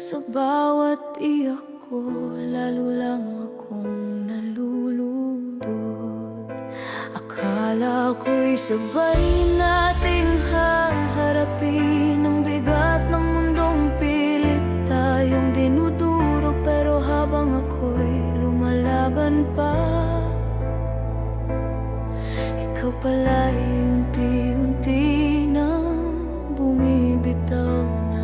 Sa bawat iyak ko, lalo lang akong nalulungkot. Akala ko'y sabay nating haharapin ang bigat ng mundong pilit tayong dinuduro. Pero habang ako'y lumalaban pa, ikaw pala'y unti-unti nang bumibitaw na.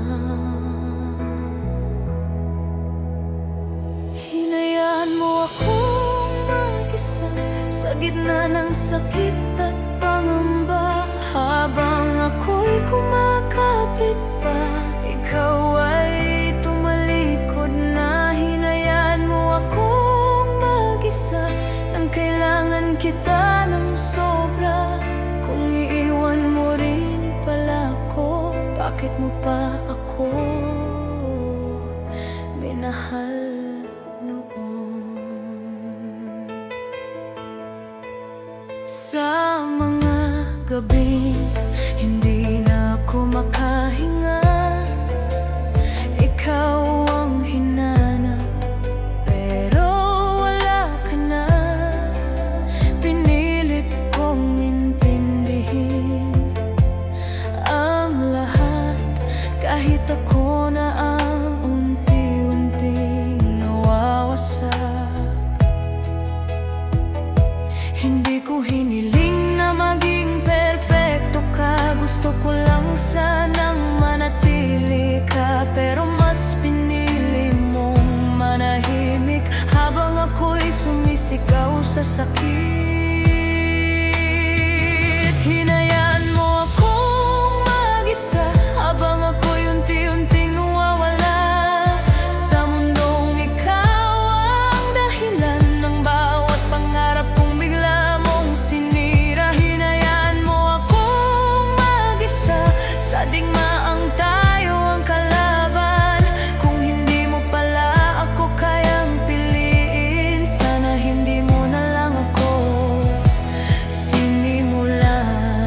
Hinayaan mo akong mag-isa sa gitna ng sakit at pangamba. Habang ako'y kumakapit pa, ikaw ay tumalikod na. Hinayaan mo akong mag-isa nang kailangan kita ng sobra. Kung iiwan mo rin pala ako, bakit mo pa ako minahal noon? Sa mga gabing hindi na ako makahinga, ikaw ang hinanap, pero wala ka na. Pinilit kong intindihin ang lahat, kahit ako na ang unti-unting nawawasak. Hindi ko hiniling na maging perpekto ka, gusto ko lang sanang manatili ka. Pero mas pinili mong manahimik habang ako'y sumisigaw sa sakit. Hinayaan mo akong mag-isa habang ako'y unti-unting nawawala sa mundong ikaw ang dahilan ng bawat pangarap kong bigla mong sinira. Hinayaan mo akong mag-isa sa digmaang tayo ang kalaban. Kung hindi mo pala ako kayang piliin, sana hindi mo na lang ako sinimulan.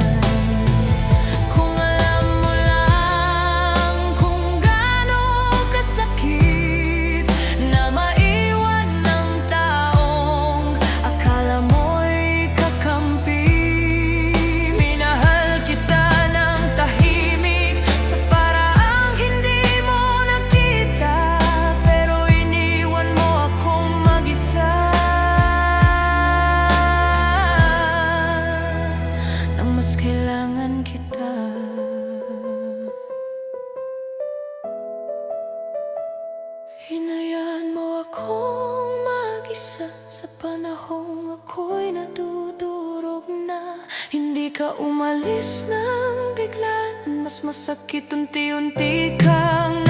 Kung alam mo lang kung gaano kasakit na maiwan ng taong akala mo'y kakampi. Minahal kita ng tahimik sa paraang hindi mo nakita, pero iniwan mo akong mag-isa nang mas kailangan kita. Hinayaan mo akong mag-isa sa panahong ako'y nadudurog na. Hindi ka umalis nang biglaan, mas masakit unti-unti kang